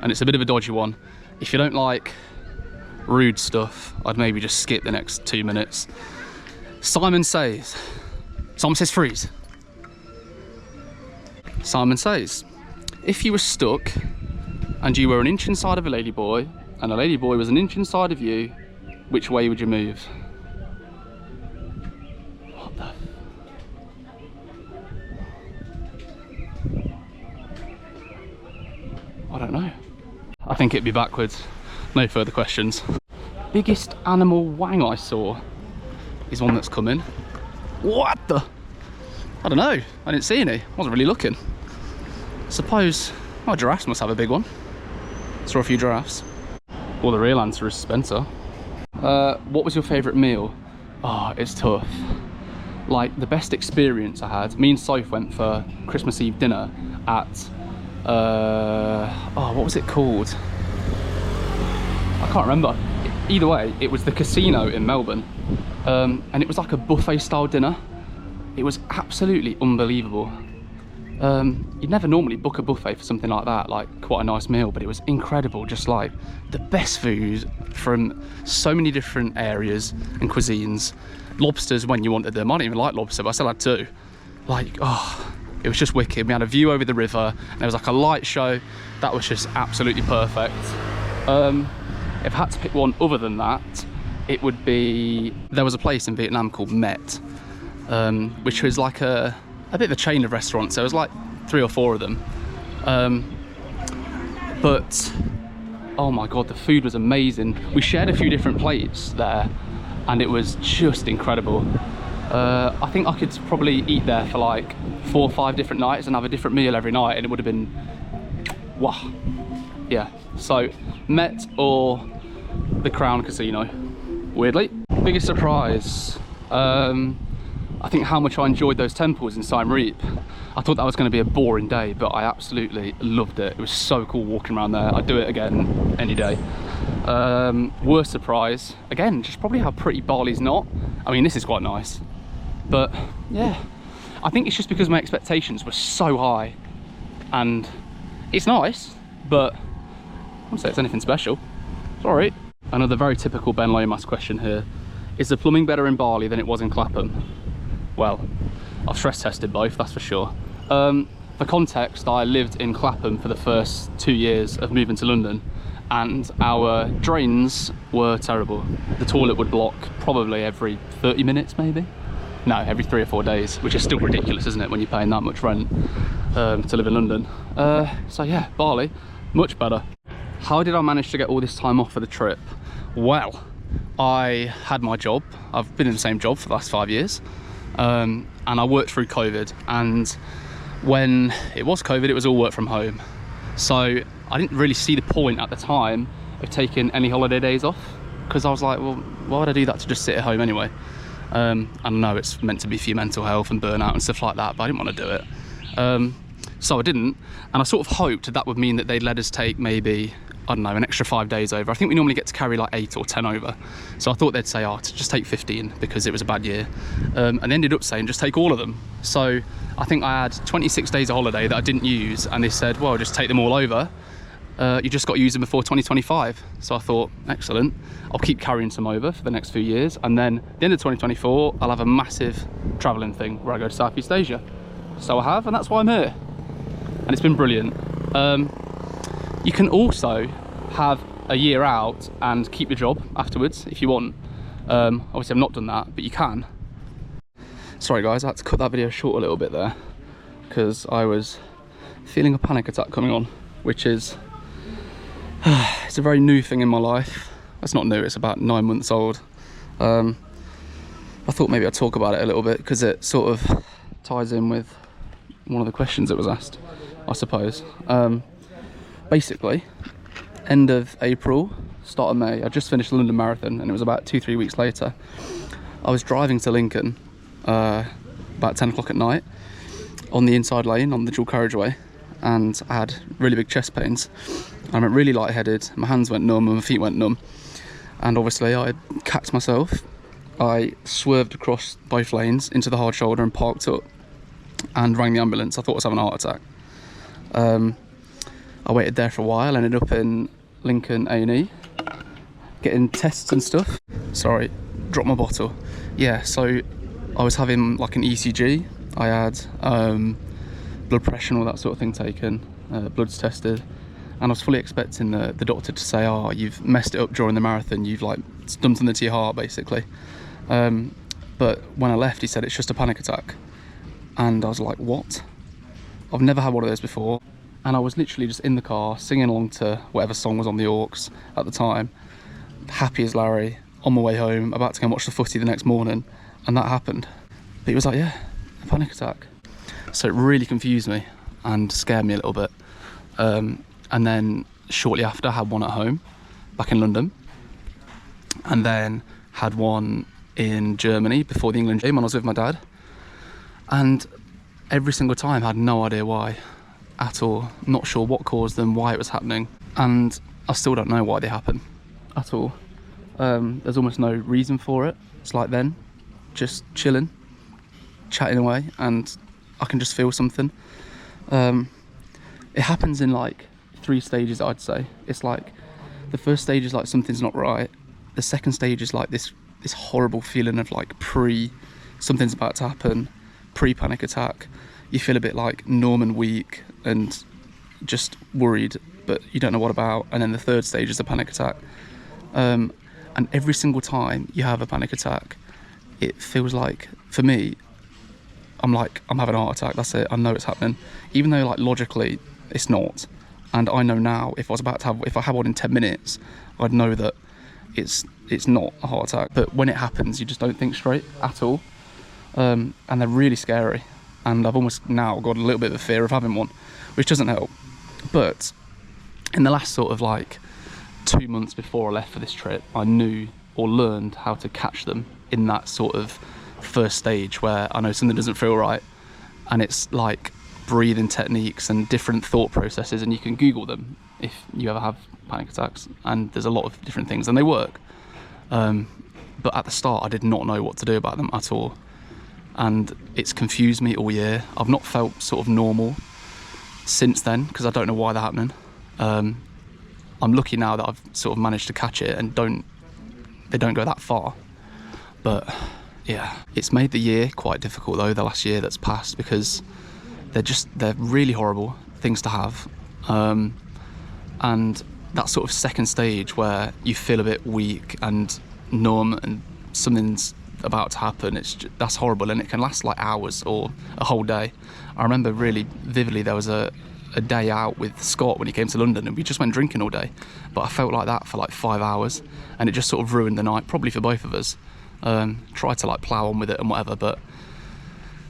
and it's a bit of a dodgy one. If you don't like rude stuff, I'd maybe just skip the next 2 minutes. Simon says freeze. Simon says, if you were stuck and you were an inch inside of a ladyboy and a ladyboy was an inch inside of you, which way would you move? What the? I don't know. I think it'd be backwards. No further questions. Biggest animal wang I saw is one that's coming. What the? I don't know. I didn't see any. I wasn't really looking. Suppose, oh, giraffes must have a big one. Saw a few giraffes. Well, the real answer is Spencer. What was your favourite meal? Oh, it's tough. Like, the best experience I had, me and Soph went for Christmas Eve dinner at Oh, what was it called? I can't remember. Either way, it was the casino in Melbourne, and it was like a buffet style dinner. It was absolutely unbelievable. You'd never normally book a buffet for something like that, like quite a nice meal, but it was incredible. Just like the best food from so many different areas and cuisines. Lobsters when you wanted them. I didn't even like lobster, but I still had two. Like, oh, it was just wicked. We had a view over the river, and there was like a light show. That was just absolutely perfect. If I had to pick one other than that, it would be, there was a place in Vietnam called Met, which was like a bit of a chain of restaurants. There was like 3 or 4 of them. But, oh my God, the food was amazing. We shared a few different plates there, and it was just incredible. I think I could probably eat there for like 4 or 5 different nights and have a different meal every night, and it would have been, wow. Yeah, so Met or the Crown Casino, weirdly. Biggest surprise, I think how much I enjoyed those temples in Siem Reap. I thought that was going to be a boring day, but I absolutely loved it. It was so cool walking around there. I'd do it again any day. Worst surprise, again, just probably how pretty Bali's not. I mean, this is quite nice, but yeah, I think it's just because my expectations were so high, and it's nice, but I wouldn't say it's anything special. It's all right. Another very typical Ben Lomas question here. Is the plumbing better in Bali than it was in Clapham? Well, I've stress tested both, that's for sure. For context, I lived in Clapham for the first 2 years of moving to London, and our drains were terrible. The toilet would block probably every 30 minutes maybe. No, every 3 or 4 days, which is still ridiculous, isn't it, when you're paying that much rent to live in London. So yeah, Bali, much better. How did I manage to get all this time off for the trip? Well, I had my job. I've been in the same job for the last 5 years, and I worked through COVID, and when it was COVID, it was all work from home. So I didn't really see the point at the time of taking any holiday days off, because I was like, well, why would I do that to just sit at home anyway? I know it's meant to be for your mental health and burnout and stuff like that, but I didn't want to do it. So I didn't, and I sort of hoped that would mean that they'd let us take maybe, I don't know, an extra 5 days over. I think we normally get to carry like 8 or 10 over. So I thought they'd say, oh, to just take 15 because it was a bad year. And they ended up saying, just take all of them. So I think I had 26 days of holiday that I didn't use, and they said, well, just take them all over. You just got to use them before 2025. So I thought, excellent. I'll keep carrying some over for the next few years. And then at the end of 2024, I'll have a massive traveling thing where I go to Southeast Asia. So I have, and that's why I'm here. And it's been brilliant. You can also have a year out and keep your job afterwards if you want. Obviously I've not done that, but you can. Sorry guys, I had to cut that video short a little bit there because I was feeling a panic attack coming on, which is it's a very new thing in my life. It's not new, it's about 9 months old. I thought maybe I'd talk about it a little bit because it sort of ties in with one of the questions that was asked, I suppose. Basically, end of April, start of May, I just finished the London Marathon, and it was about 2-3 weeks later. I was driving to Lincoln about 10 o'clock at night on the inside lane on the dual carriageway, and I had really big chest pains. I went really lightheaded, my hands went numb and my feet went numb, and obviously I cacked myself. I swerved across both lanes into the hard shoulder and parked up and rang the ambulance. I thought I was having a heart attack. I waited there for a while, ended up in Lincoln A&E, getting tests and stuff. Sorry, dropped my bottle. Yeah, so I was having like an ECG. I had blood pressure and all that sort of thing taken, bloods tested, and I was fully expecting the doctor to say, oh, you've messed it up during the marathon, you've like done something to your heart, basically. But when I left, he said it's just a panic attack. And I was like, what? I've never had one of those before. And I was literally just in the car singing along to whatever song was on the aux at the time, happy as Larry, on my way home, about to go and watch the footy the next morning, and that happened. But he was like, yeah, a panic attack. So it really confused me and scared me a little bit. And then shortly after, I had one at home, back in London, and then had one in Germany before the England game when I was with my dad. And every single time I had no idea why. at all. Not sure what caused them, why it was happening, and I still don't know why they happen at all. There's almost no reason for it. It's like then, just chilling, chatting away, and I can just feel something. It happens in like 3 stages, I'd say. It's like the first stage is like something's not right. The second stage is like this horrible feeling of like something's about to happen, pre-panic attack. You feel a bit like numb and weak and just worried, but you don't know what about. And then the third stage is the panic attack. And every single time you have a panic attack, it feels like, for me, I'm having a heart attack. That's it. I know it's happening, even though like logically it's not. And I know now if I had one in 10 minutes, I'd know that it's not a heart attack. But when it happens, you just don't think straight at all. And they're really scary. And I've almost now got a little bit of a fear of having one, which doesn't help. But in the last sort of like 2 months before I left for this trip, I knew or learned how to catch them in that sort of first stage where I know something doesn't feel right, and it's like breathing techniques and different thought processes, and you can Google them if you ever have panic attacks, and there's a lot of different things and they work. But at the start I did not know what to do about them at all, and it's confused me all year. I've not felt sort of normal since then because I don't know why they're happening. I'm lucky now that I've sort of managed to catch it and they don't go that far. But yeah, it's made the year quite difficult though, the last year that's passed, because they're really horrible things to have. And that sort of second stage where you feel a bit weak and numb and something's about to happen, that's horrible, and it can last like hours or a whole day. I remember really vividly there was a day out with Scott when he came to London, and we just went drinking all day, but I felt like that for like 5 hours, and it just sort of ruined the night, probably for both of us. Tried to like plough on with it and whatever, but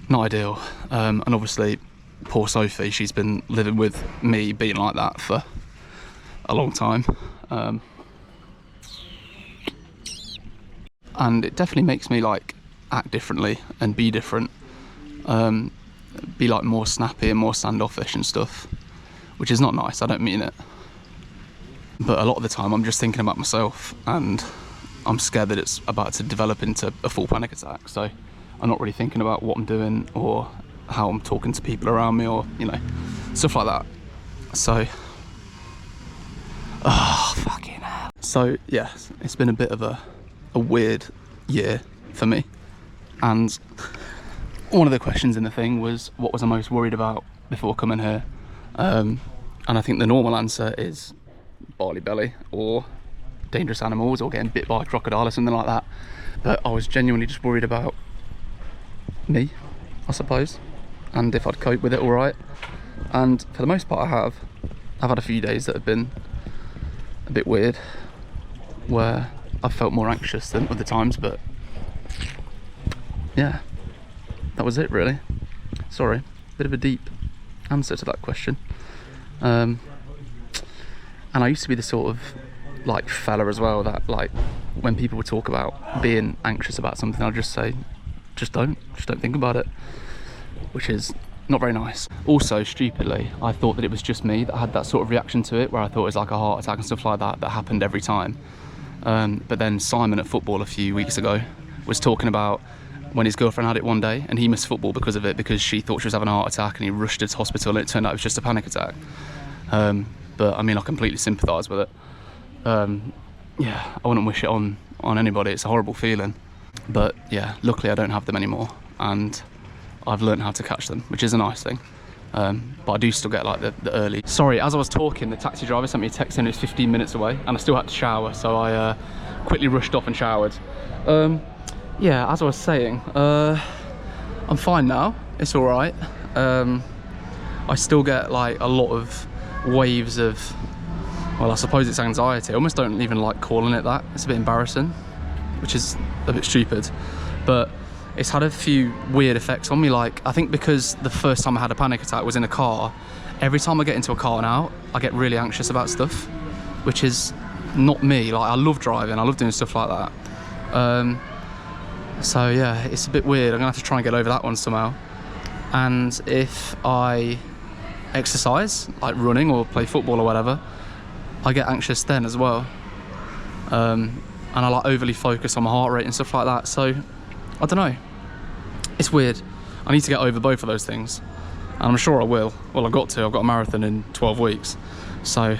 not ideal. And obviously poor Sophie, she's been living with me being like that for a long time. And it definitely makes me like act differently and be different. Be like more snappy and more standoffish and stuff, which is not nice, I don't mean it. But a lot of the time I'm just thinking about myself, and I'm scared that it's about to develop into a full panic attack, so I'm not really thinking about what I'm doing or how I'm talking to people around me, or stuff like that. So fucking hell. So yeah, it's been a bit of a weird year for me, and one of the questions in the thing was what was I most worried about before coming here, and I think the normal answer is barley belly or dangerous animals or getting bit by a crocodile or something like that. But I was genuinely just worried about me, I suppose, and if I'd cope with it all right. And for the most part I've had a few days that have been a bit weird, where I've felt more anxious than other times, but yeah, that was it really. Sorry, bit of a deep answer to that question. And I used to be the sort of like fella as well that like when people would talk about being anxious about something, I'd just say just don't think about it, which is not very nice. Also, stupidly, I thought that it was just me that had that sort of reaction to it, where I thought it was like a heart attack and stuff like that happened every time. But then Simon at football a few weeks ago was talking about when his girlfriend had it one day and he missed football because of it, because she thought she was having a heart attack and he rushed her to hospital and it turned out it was just a panic attack. But I mean, I completely sympathise with it. Yeah, I wouldn't wish it on anybody. It's a horrible feeling. But yeah, luckily I don't have them anymore, and I've learned how to catch them, which is a nice thing. But I do still get like the early. Sorry, as I was talking, the taxi driver sent me a text saying it's 15 minutes away, and I still had to shower, so I quickly rushed off and showered. Yeah, as I was saying, I'm fine now. It's all right. I still get like a lot of waves of, well, I suppose it's anxiety. I almost don't even like calling it that. It's a bit embarrassing, which is a bit stupid, but it's had a few weird effects on me. Like, I think because the first time I had a panic attack was in a car, every time I get into a car now, I get really anxious about stuff, which is not me. Like, I love driving, I love doing stuff like that. So yeah, it's a bit weird. I'm gonna have to try and get over that one somehow. And if I exercise, like running or play football or whatever, I get anxious then as well. And I like overly focus on my heart rate and stuff like that. So I don't know. It's weird. I need to get over both of those things, and I'm sure I will. Well, I've got a marathon in 12 weeks. So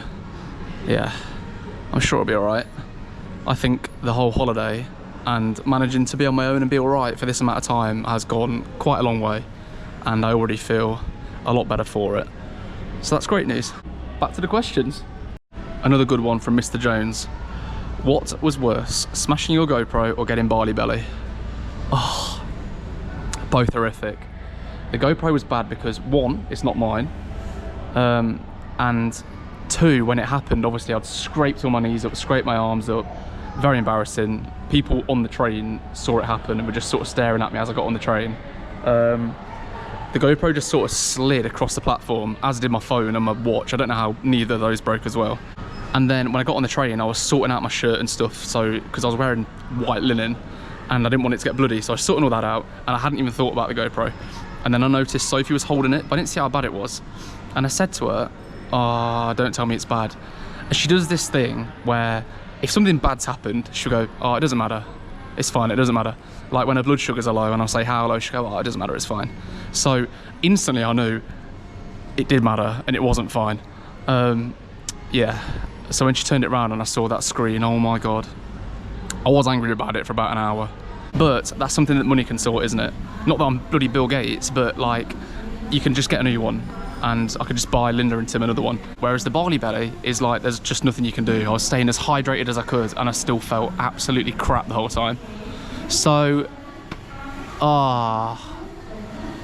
yeah, I'm sure it'll be all right. I think the whole holiday and managing to be on my own and be all right for this amount of time has gone quite a long way, and I already feel a lot better for it. So that's great news. Back to the questions. Another good one from Mr. Jones. What was worse, smashing your GoPro or getting Barley Belly? Oh, both horrific. The GoPro was bad because, one, it's not mine, and two, when it happened, obviously I'd scraped all my knees up, scraped my arms up. Very embarrassing. People on the train saw it happen and were just sort of staring at me as I got on the train. The GoPro just sort of slid across the platform, as did my phone and my watch. I don't know how neither of those broke as well. And then when I got on the train, I was sorting out my shirt and stuff, so because I was wearing white linen and I didn't want it to get bloody, so I was sorting all that out, and I hadn't even thought about the GoPro. And then I noticed Sophie was holding it, but I didn't see how bad it was. And I said to her, "Oh, don't tell me it's bad." And she does this thing where if something bad's happened, she'll go, "Oh, it doesn't matter. It's fine, it doesn't matter." Like when her blood sugars are low and I'll say, "How low?" she'll go, "Oh, it doesn't matter, it's fine." So instantly I knew it did matter and it wasn't fine. Yeah. So when she turned it around and I saw that screen, oh my God. I was angry about it for about an hour. But that's something that money can sort, isn't it? Not that I'm bloody Bill Gates, but like, you can just get a new one, and I could just buy Linda and Tim another one. Whereas the Barley Belly is like, there's just nothing you can do. I was staying as hydrated as I could, and I still felt absolutely crap the whole time. So,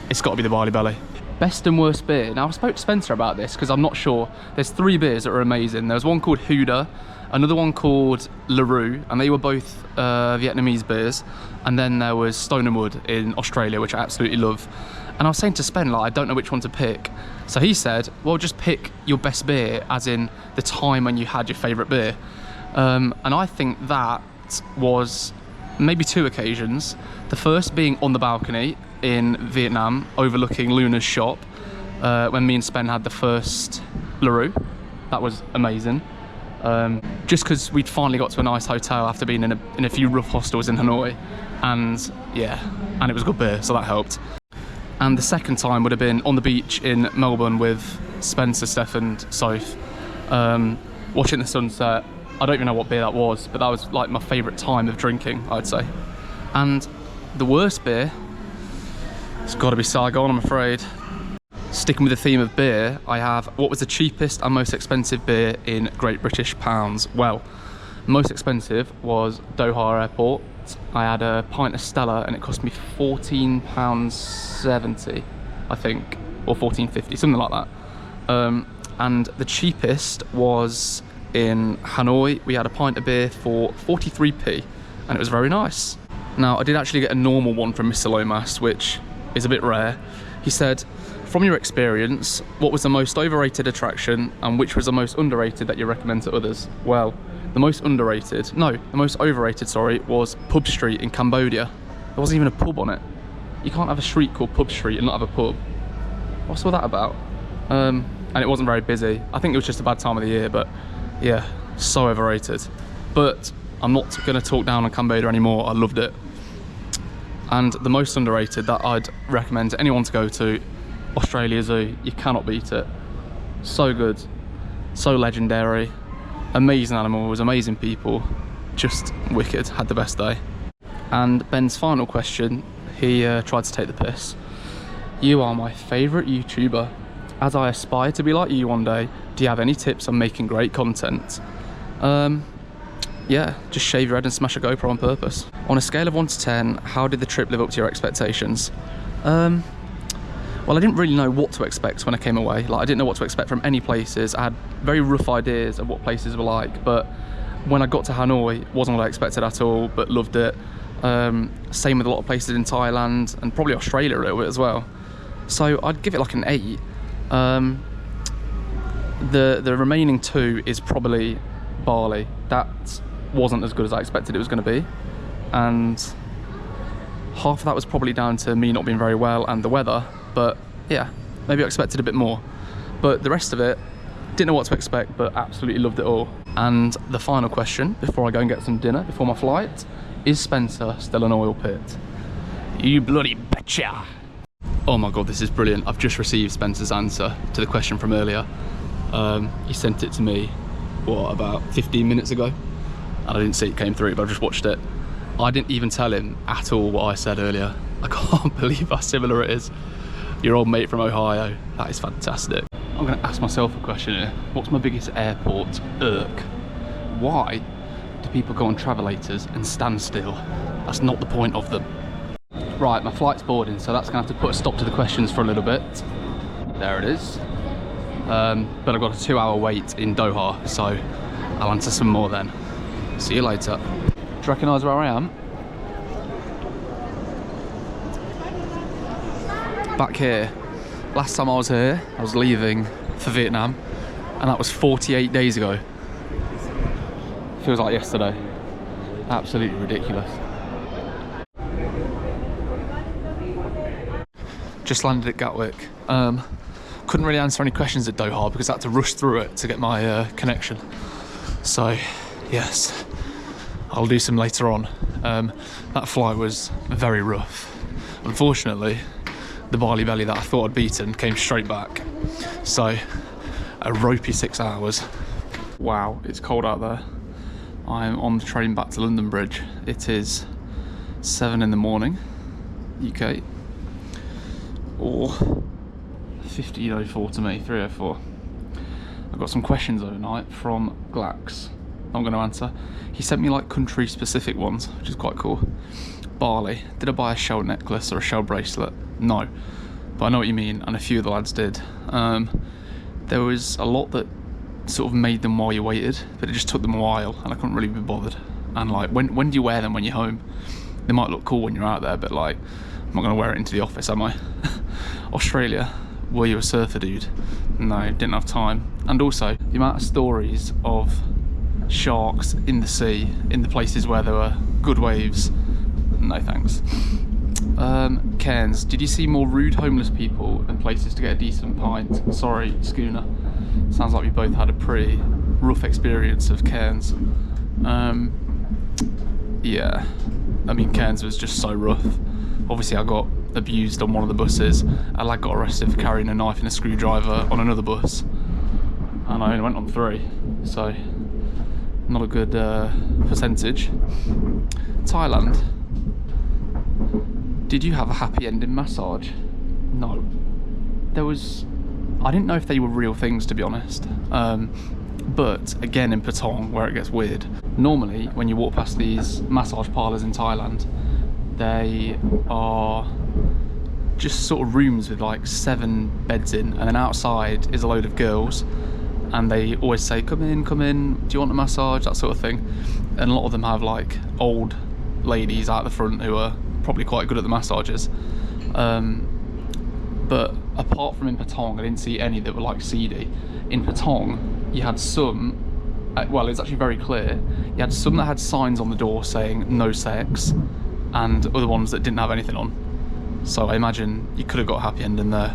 it's got to be the Barley Belly. Best and worst beer. Now I spoke to Spencer about this because I'm not sure. There's 3 beers that are amazing. There's one called Huda, another one called LaRue, and they were both Vietnamese beers. And then there was Stone and Wood in Australia, which I absolutely love. And I was saying to Spen, like, I don't know which one to pick. So he said, well, just pick your best beer, as in the time when you had your favourite beer. And I think that was maybe 2 occasions. The first being on the balcony in Vietnam, overlooking Luna's shop, when me and Spen had the first LaRue. That was amazing. Just because we'd finally got to a nice hotel after being in a few rough hostels in Hanoi, and yeah, and it was good beer, so that helped. And the second time would have been on the beach in Melbourne with Spencer, Steph and Soph, watching the sunset. I don't even know what beer that was, but that was like my favourite time of drinking, I'd say. And the worst beer, it's got to be Saigon, I'm afraid. Sticking with the theme of beer, I have what was the cheapest and most expensive beer in Great British pounds. Well, most expensive was Doha Airport. I had a pint of Stella and it cost me £14.70, I think, or £14.50, something like that. And the cheapest was in Hanoi. We had a pint of beer for 43p, and it was very nice. Now, I did actually get a normal one from Mr. Lomas, which is a bit rare. He said, from your experience, what was the most overrated attraction and which was the most underrated that you recommend to others? Well, the most overrated, sorry, was Pub Street in Cambodia. There wasn't even a pub on it. You can't have a street called Pub Street and not have a pub. What's all that about? And it wasn't very busy. I think it was just a bad time of the year, but yeah, so overrated. But I'm not gonna talk down on Cambodia anymore. I loved it. And the most underrated that I'd recommend to anyone to go to, Australia Zoo. You cannot beat it. So good, so legendary, amazing animals, amazing people, just wicked. Had the best day. And Ben's final question, he tried to take the piss. You are my favourite YouTuber. As I aspire to be like you one day, do you have any tips on making great content? Yeah, just shave your head and smash a GoPro on purpose. On a scale of 1 to 10, how did the trip live up to your expectations? Well, I didn't really know what to expect when I came away. Like, I didn't know what to expect from any places. I had very rough ideas of what places were like, but when I got to Hanoi, it wasn't what I expected at all, but loved it. Same with a lot of places in Thailand and probably Australia a little bit as well. So I'd give it like an 8. The remaining 2 is probably Bali. That wasn't as good as I expected it was going to be, and half of that was probably down to me not being very well and the weather, but yeah, maybe I expected a bit more. But the rest of it, didn't know what to expect, but absolutely loved it all. And the final question, before I go and get some dinner, before my flight, is Spencer still an oil pit? You bloody betcha! Oh my god, this is brilliant. I've just received Spencer's answer to the question from earlier. He sent it to me, what, about 15 minutes ago? And I didn't see it came through, but I just watched it. I didn't even tell him at all what I said earlier. I can't believe how similar it is. Your old mate from Ohio. That is fantastic. I'm going to ask myself a question here. What's my biggest airport irk? Why do people go on travelators and stand still? That's not the point of them. Right, my flight's boarding, so that's going to have to put a stop to the questions for a little bit. There it is. But I've got a 2-hour wait in Doha, so I'll answer some more then. See you later. Do you recognise where I am? Back here. Last time I was here, I was leaving for Vietnam, and that was 48 days ago. Feels like yesterday. Absolutely ridiculous. Just landed at Gatwick. Couldn't really answer any questions at Doha because I had to rush through it to get my connection. So, yes, I'll do some later on. That flight was very rough. Unfortunately, the barley belly that I thought I'd beaten came straight back. So, a ropey 6 hours. Wow, it's cold out there. I'm on the train back to London Bridge. It is 7 in the morning, UK, or 15:04 to me, 3:04. I got some questions overnight from Glax. I'm going to answer. He sent me like country specific ones, which is quite cool. Bali. Did I buy a shell necklace or a shell bracelet? No, but I know what you mean, and a few of the lads did. There was a lot that sort of made them while you waited, but it just took them a while, and I couldn't really be bothered. And like, when do you wear them when you're home? They might look cool when you're out there, but like, I'm not going to wear it into the office, am I? Australia. Were you a surfer dude? No, didn't have time. And also, the amount of stories of sharks in the sea, in the places where there were good waves, no thanks. Cairns, did you see more rude homeless people and places to get a decent pint? Sorry, Schooner. Sounds like we both had a pretty rough experience of Cairns. Yeah, I mean, Cairns was just so rough. Obviously, I got abused on one of the buses. A lad got arrested for carrying a knife and a screwdriver on another bus, and I only went on 3, so not a good percentage. Thailand, did you have a happy ending massage? No. I didn't know if they were real things, to be honest. But again, in Patong, where it gets weird, normally when you walk past these massage parlours in Thailand, they are just sort of rooms with like 7 beds in, and then outside is a load of girls, and they always say, come in, do you want a massage, that sort of thing. And a lot of them have like old ladies out the front who are probably quite good at the massages. But apart from in Patong, I didn't see any that were like seedy. In Patong, you had some, well, it's actually very clear, you had some that had signs on the door saying no sex, and other ones that didn't have anything on. So I imagine you could have got a happy ending there.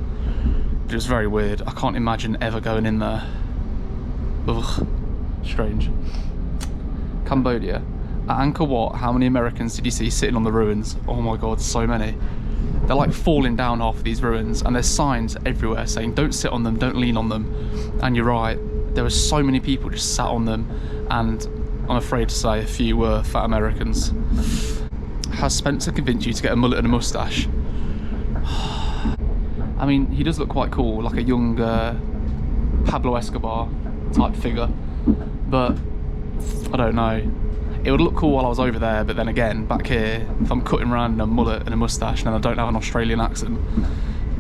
But it was very weird. I can't imagine ever going in there. Ugh, strange. Cambodia. At Angkor Wat, how many Americans did you see sitting on the ruins? Oh my god, so many. They're like falling down half of these ruins, and there's signs everywhere saying don't sit on them, don't lean on them. And you're right, there were so many people just sat on them, and I'm afraid to say a few were fat Americans. Has Spencer convinced you to get a mullet and a moustache? I mean, he does look quite cool, like a young Pablo Escobar type figure, but I don't know. It would look cool while I was over there, but then again, back here, if I'm cutting around in a mullet and a moustache and I don't have an Australian accent,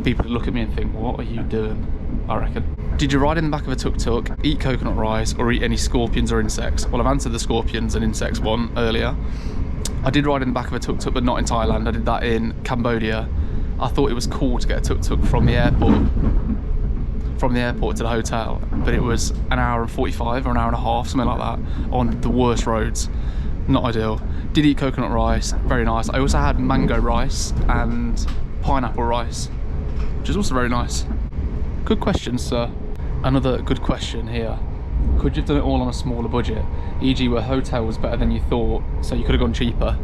people look at me and think, what are you doing? I reckon. Did you ride in the back of a tuk-tuk, eat coconut rice, or eat any scorpions or insects? Well, I've answered the scorpions and insects one earlier. I did ride in the back of a tuk-tuk, but not in Thailand. I did that in Cambodia. I thought it was cool to get a tuk-tuk from the airport to the hotel, but it was an hour and 45 or an hour and a half, something like that, on the worst roads. Not ideal. Did eat coconut rice, very nice. I also had mango rice and pineapple rice, which is also very nice. Good question, sir. Another good question here. Could you have done it all on a smaller budget? E.g. were hotels better than you thought, so you could have gone cheaper?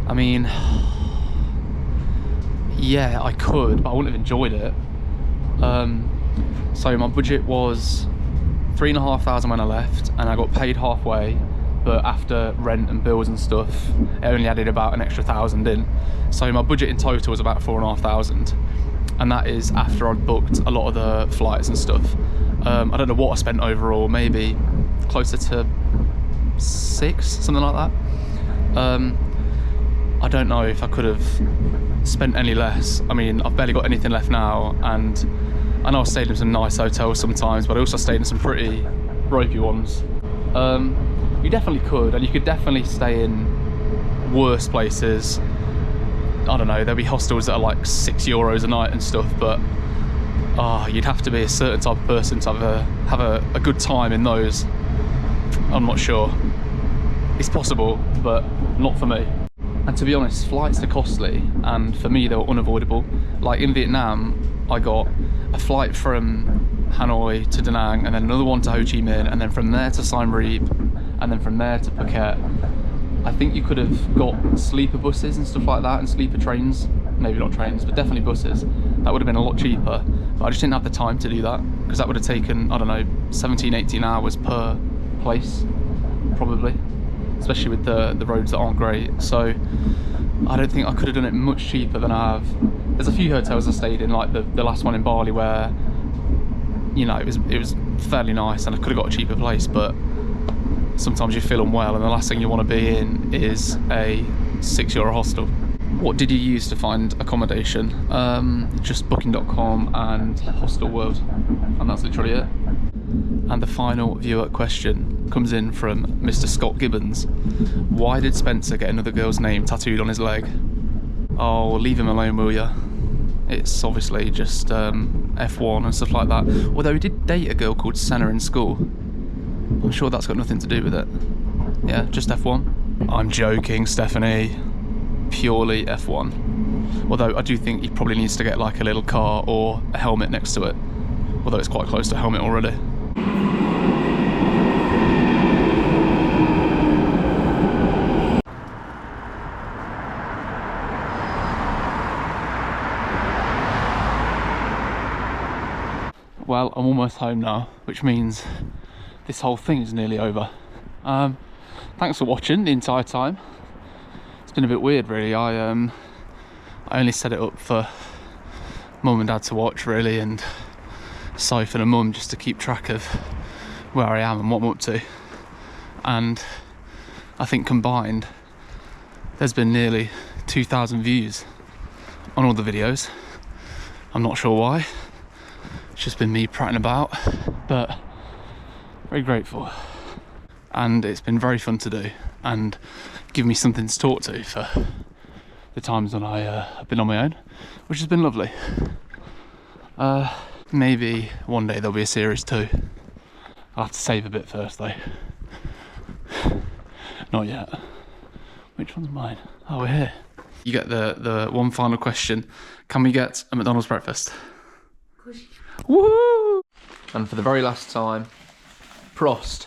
I mean, yeah, I could, but I wouldn't have enjoyed it. So my budget was 3,500 when I left, and I got paid halfway, but after rent and bills and stuff, it only added about an extra 1,000 in. So my budget in total was about 4,500, and that is after I'd booked a lot of the flights and stuff. I don't know what I spent overall, maybe closer to 6, something like that. I don't know if I could have spent any less. I mean, I've barely got anything left now, and I know I stayed in some nice hotels sometimes, but I also stayed in some pretty ropey ones. You definitely could, and you could definitely stay in worse places. I don't know, there'll be hostels that are like €6 a night and stuff, but you'd have to be a certain type of person to have a good time in those. I'm not sure. It's possible, but not for me. And to be honest, flights are costly, and for me they were unavoidable. Like in Vietnam, I got a flight from Hanoi to Da Nang, and then another one to Ho Chi Minh, and then from there to Siem Reap, and then from there to Phuket. I think you could have got sleeper buses and stuff like that, and sleeper trains. Maybe not trains, but definitely buses. That would have been a lot cheaper, but I just didn't have the time to do that, because that would have taken, I don't know, 17, 18 hours per place, probably. Especially with the roads that aren't great. So I don't think I could have done it much cheaper than I have. There's a few hotels I stayed in, like the last one in Bali, where, you know, it was fairly nice and I could have got a cheaper place, but sometimes you feel unwell and the last thing you want to be in is a €6 hostel. What did you use to find accommodation? Just booking.com and Hostel World, and that's literally it. And the final viewer question comes in from Mr. Scott Gibbons. Why did Spencer get another girl's name tattooed on his leg? Oh, leave him alone, will ya? It's obviously just F1 and stuff like that. Although he did date a girl called Senna in school. I'm sure that's got nothing to do with it. Yeah, just F1. I'm joking, Stephanie. Purely F1. Although I do think he probably needs to get like a little car or a helmet next to it. Although it's quite close to a helmet already. Well, I'm almost home now, which means this whole thing is nearly over. Thanks for watching the entire time. It's been a bit weird, really. I only set it up for mum and dad to watch, really, and Siphon and mum, just to keep track of where I am and what I'm up to. And I think combined, there's been nearly 2,000 views on all the videos. I'm not sure why. It's just been me prattling about, but very grateful. And it's been very fun to do and give me something to talk to for the times when I have been on my own, which has been lovely. Maybe one day there'll be a series 2. I'll have to save a bit first though. Not yet. Which one's mine? Oh, we're here. You get the one final question. Can we get a McDonald's breakfast? Woo! And for the very last time, Prost.